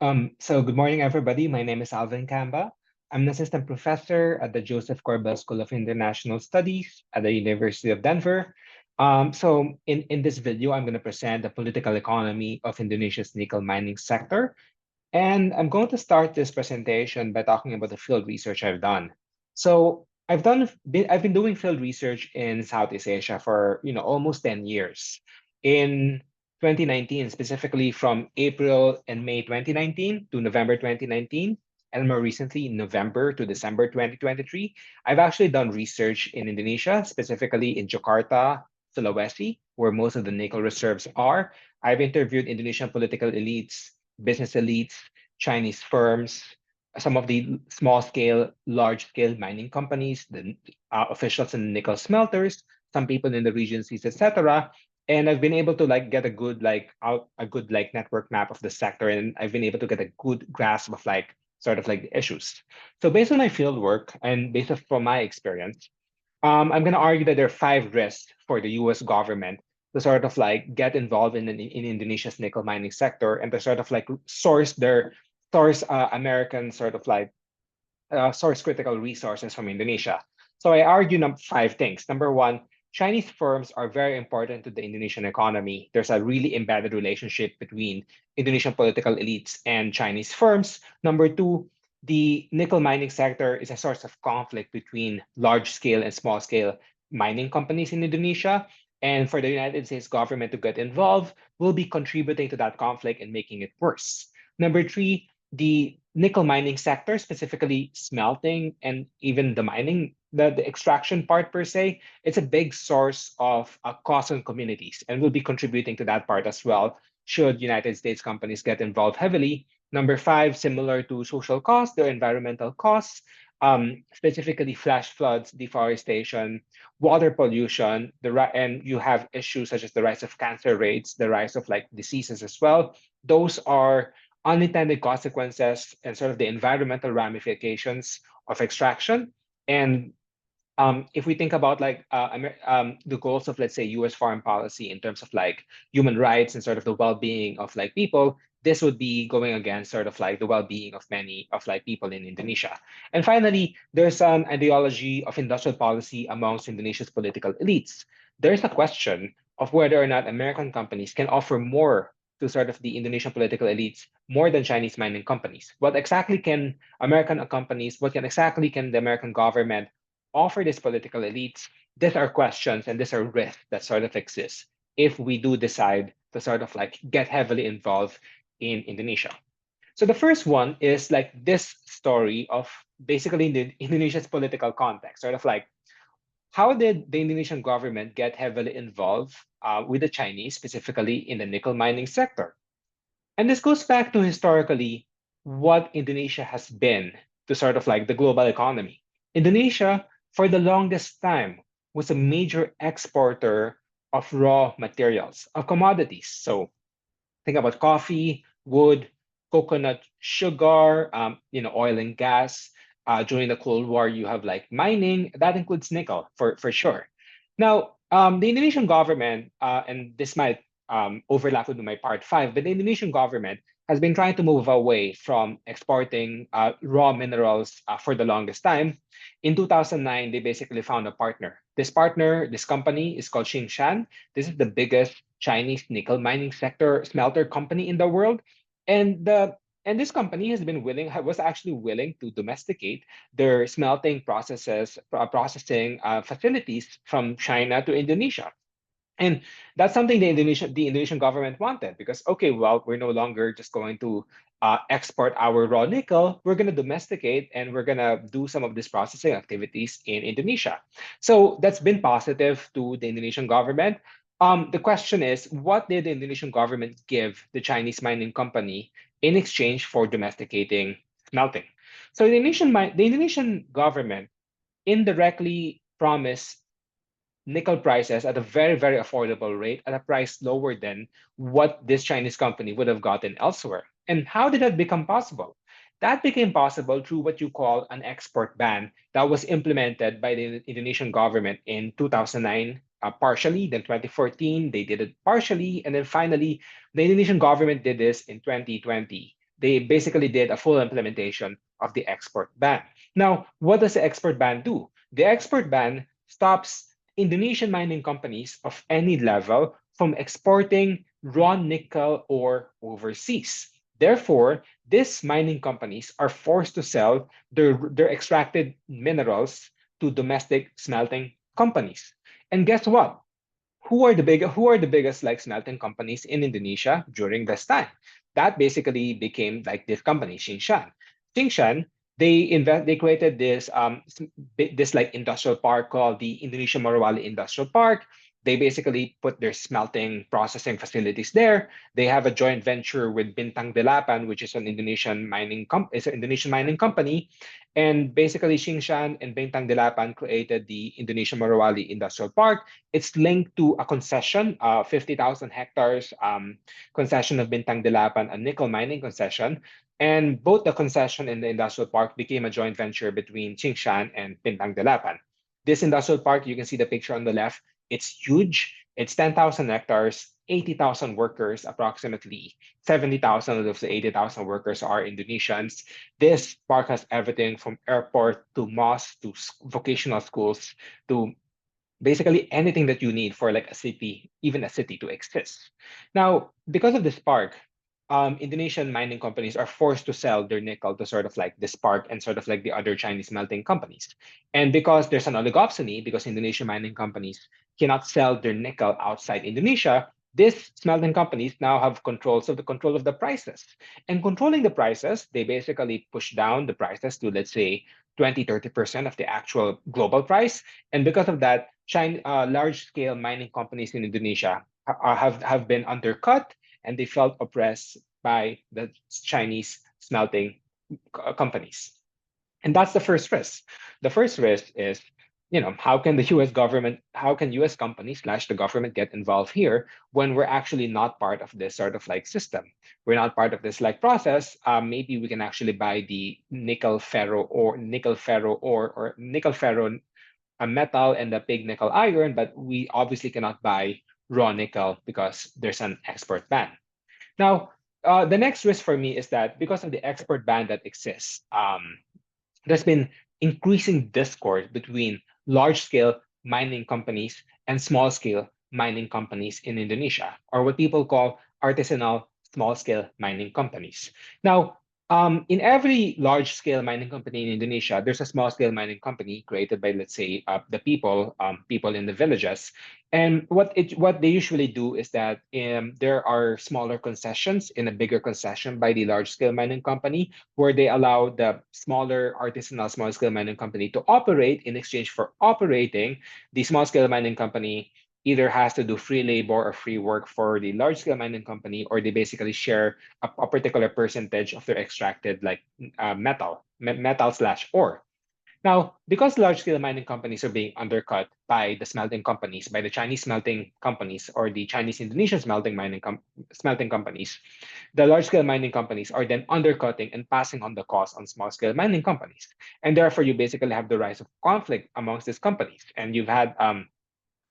So good morning, everybody. My name is Alvin Camba. I'm an assistant professor at the Joseph Corbell School of International Studies at the University of Denver. In this video, I'm going to present the political economy of Indonesia's nickel mining sector. And I'm going to start this presentation by talking about the field research I've done. I've been doing field research in Southeast Asia for almost 10 years. In 2019, specifically from April and May 2019 to November 2019, and more recently November to December 2023, I've actually done research in Indonesia, specifically in Jakarta, Sulawesi, where most of the nickel reserves are. I've interviewed Indonesian political elites, business elites, Chinese firms, some of the small scale, large scale mining companies, the officials in nickel smelters, some people in the regencies, etc. And I've been able to get a good network map of the sector, and I've been able to get a good grasp of the issues. So based on my field work and from my experience, I'm going to argue that there are five risks for the U.S. government to get involved in Indonesia's nickel mining sector and to source American source critical resources from Indonesia. So I argue five things. Number one, Chinese firms are very important to the Indonesian economy. There's a really embedded relationship between Indonesian political elites and Chinese firms. Number two, the nickel mining sector is a source of conflict between large scale and small scale mining companies in Indonesia. And for the United States government to get involved will be contributing to that conflict and making it worse. Number three, the nickel mining sector, specifically smelting and even the mining, the extraction part per se, it's a big source of costs on communities and will be contributing to that part as well should United States companies get involved heavily. Number five, similar to social costs, there are environmental costs, specifically flash floods, deforestation, water pollution, and you have issues such as the rise of cancer rates, the rise of diseases as well. Those are unintended consequences and sort of the environmental ramifications of extraction. And if we think about the goals of, let's say, U.S. foreign policy in terms of human rights and sort of the well-being of people, this would be going against sort of the well-being of many of people in Indonesia. And finally, there's an ideology of industrial policy amongst Indonesia's political elites. There's a question of whether or not American companies can offer more to sort of the Indonesian political elites more than Chinese mining companies. What exactly can the American government offer these political elites? These are questions and these are risks that sort of exist if we do decide to sort of get heavily involved in Indonesia. So the first one is this story of basically Indonesia's political context, sort of how did the Indonesian government get heavily involved with the Chinese, specifically in the nickel mining sector? And this goes back to historically what Indonesia has been to sort of the global economy. Indonesia, for the longest time, was a major exporter of raw materials, of commodities. So think about coffee, wood, coconut, sugar, oil and gas. During the Cold War, you have mining. That includes nickel for sure. Now, the Indonesian government, and this might overlap with my part five, but the Indonesian government has been trying to move away from exporting raw minerals for the longest time. In 2009, they basically found a partner. This company is called Xingshan. This is the biggest Chinese nickel mining sector smelter company in the world. And this company was actually willing to domesticate their smelting processing facilities from China to Indonesia. And that's something the Indonesian government wanted because, okay, well, we're no longer just going to export our raw nickel. We're going to domesticate and we're going to do some of these processing activities in Indonesia. So that's been positive to the Indonesian government. The question is, what did the Indonesian government give the Chinese mining company in exchange for domesticating smelting? So the Indonesian government indirectly promised nickel prices at a very, very affordable rate at a price lower than what this Chinese company would have gotten elsewhere. And how did that become possible? That became possible through what you call an export ban that was implemented by the Indonesian government in 2009, partially, then 2014, they did it partially, and then finally, the Indonesian government did this in 2020. They basically did a full implementation of the export ban. Now, what does the export ban do? The export ban stops Indonesian mining companies of any level from exporting raw nickel ore overseas. Therefore, these mining companies are forced to sell their extracted minerals to domestic smelting companies. And guess what? Who are the biggest like smelting companies in Indonesia during this time? That basically became like this company, Tsingshan. Tsingshan, they created this like industrial park called the Indonesia Morowali Industrial Park. They basically put their smelting processing facilities there. They have a joint venture with Bintang Delapan, which is an Indonesian mining company. And basically, Tsingshan and Bintang Delapan created the Indonesia Morowali Industrial Park. It's linked to a concession, 50,000 hectares concession of Bintang Delapan, a nickel mining concession. And both the concession and the industrial park became a joint venture between Tsingshan and Bintang Delapan. This industrial park, you can see the picture on the left, it's huge. It's 10,000 hectares, 80,000 workers, approximately 70,000 of the 80,000 workers are Indonesians. This park has everything from airport to mosque to vocational schools to basically anything that you need for like a city, even a city to exist. Now, because of this park, Indonesian mining companies are forced to sell their nickel to sort of like this park and sort of like the other Chinese smelting companies. And because there's an oligopoly, because Indonesian mining companies cannot sell their nickel outside Indonesia, these smelting companies now have control of the prices. And controlling the prices, they basically push down the prices to, let's say, 20-30% of the actual global price. And because of that, large-scale mining companies in Indonesia have been undercut, and they felt oppressed by the Chinese smelting companies. And that's the first risk. The first risk is, how can the U.S. government, how can U.S. companies slash the government get involved here when we're actually not part of this sort of like system? We're not part of this like process. Maybe we can actually buy the nickel ferro or nickel ferro a metal and the pig nickel iron, but we obviously cannot buy raw nickel because there's an export ban. Now, the next risk for me is that because of the export ban that exists, there's been increasing discord between large-scale mining companies and small-scale mining companies in Indonesia, or what people call artisanal small-scale mining companies. Now, in every large-scale mining company in Indonesia, there's a small-scale mining company created by, let's say, the people in the villages. And what they usually do is that there are smaller concessions in a bigger concession by the large-scale mining company, where they allow the smaller artisanal small-scale mining company to operate. In exchange for operating, the small-scale mining company either has to do free labor or free work for the large-scale mining company, or they basically share a particular percentage of their extracted like metal slash ore. Now, because large-scale mining companies are being undercut by the smelting companies, by the Chinese smelting companies or the Chinese Indonesian smelting companies, the large-scale mining companies are then undercutting and passing on the cost on small-scale mining companies. And therefore, you basically have the rise of conflict amongst these companies. And you've had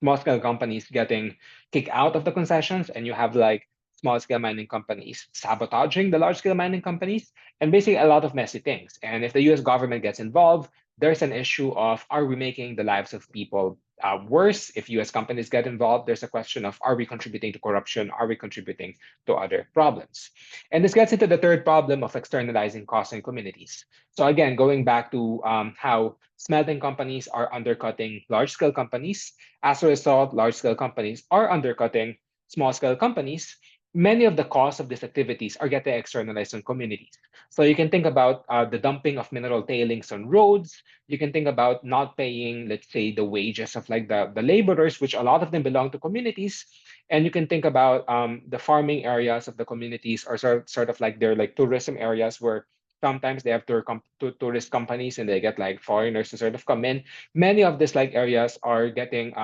small scale companies getting kicked out of the concessions, and you have like small scale mining companies sabotaging the large scale mining companies, and basically a lot of messy things. And if the US government gets involved, there's an issue of, are we making the lives of people worse? If US companies get involved, there's a question of, are we contributing to corruption? Are we contributing to other problems? And this gets into the third problem of externalizing costs in communities. So again, going back to how smelting companies are undercutting large scale companies. As a result, large scale companies are undercutting small scale companies. Many of the costs of these activities are getting externalized on communities. So you can think about the dumping of mineral tailings on roads. You can think about not paying, let's say, the wages of like the laborers, which a lot of them belong to communities. And you can think about the farming areas of the communities, or sort of like they're like tourism areas where sometimes they have tourist companies and they get like foreigners to sort of come in. Many of these like areas are getting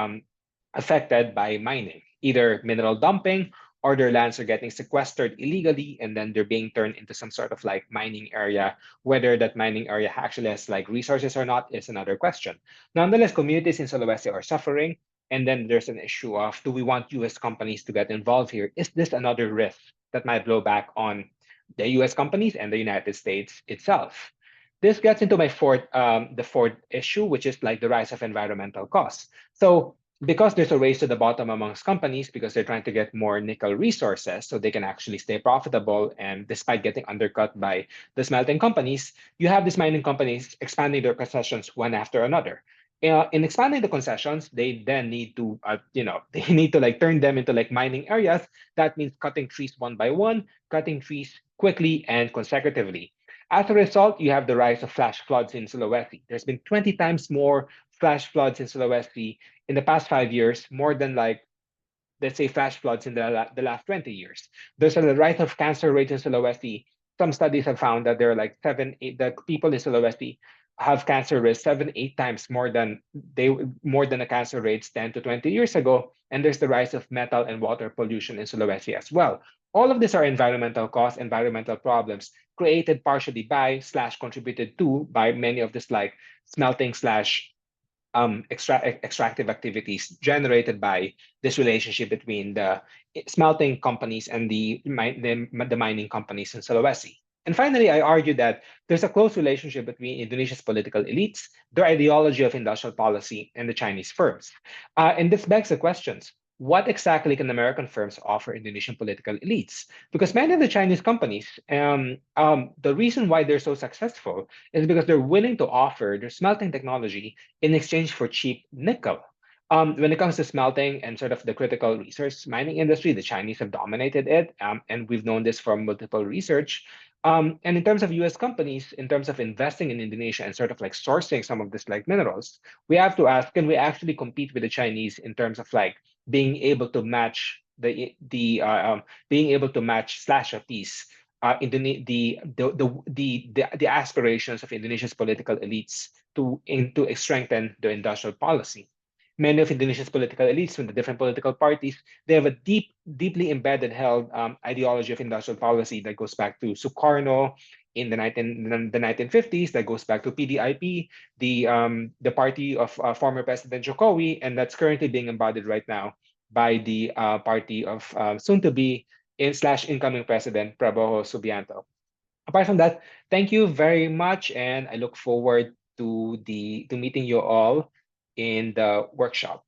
affected by mining, either mineral dumping, or their lands are getting sequestered illegally, and then they're being turned into some sort of like mining area. Whether that mining area actually has like resources or not is another question. Nonetheless, communities in Sulawesi are suffering. And then there's an issue of, do we want US companies to get involved here? Is this another risk that might blow back on the US companies and the United States itself. This gets into the fourth issue, which is like the rise of environmental costs. So because there's a race to the bottom amongst companies because they're trying to get more nickel resources so they can actually stay profitable, and despite getting undercut by the smelting companies, you have these mining companies expanding their concessions one after another. In expanding the concessions, they then need to, they need to like turn them into like mining areas. That means cutting trees one by one, cutting trees quickly and consecutively. As a result, you have the rise of flash floods in Sulawesi. There's been 20 times more flash floods in Sulawesi in the past 5 years, more than like, let's say, flash floods in the last 20 years. There's a rise of cancer rates in Sulawesi. Some studies have found that there are like seven, eight, the people in Sulawesi have cancer risk 7, 8 times more than the cancer rates 10 to 20 years ago. And there's the rise of metal and water pollution in Sulawesi as well. All of these are environmental costs, environmental problems created partially by slash contributed to by many of this like smelting slash extractive activities generated by this relationship between the smelting companies and the mining companies in Sulawesi. And finally, I argue that there's a close relationship between Indonesia's political elites, their ideology of industrial policy, and the Chinese firms. And this begs the questions: what exactly can American firms offer Indonesian political elites? Because many of the Chinese companies, the reason why they're so successful is because they're willing to offer their smelting technology in exchange for cheap nickel. When it comes to smelting and sort of the critical resource mining industry, the Chinese have dominated it, and we've known this from multiple research. And in terms of U.S. companies, in terms of investing in Indonesia and sort of like sourcing some of these like minerals, we have to ask: can we actually compete with the Chinese in terms of like being able to match being able to match slash a piece the aspirations of Indonesia's political elites to strengthen the industrial policy. Many of Indonesia's political elites from the different political parties, they have a deeply embedded held ideology of industrial policy that goes back to Sukarno in the 1950s, that goes back to PDIP, the party of former President Jokowi, and that's currently being embodied right now by the party of soon to be in slash incoming President Prabowo Subianto. Apart from that, thank you very much, and I look forward to meeting you all in the workshop.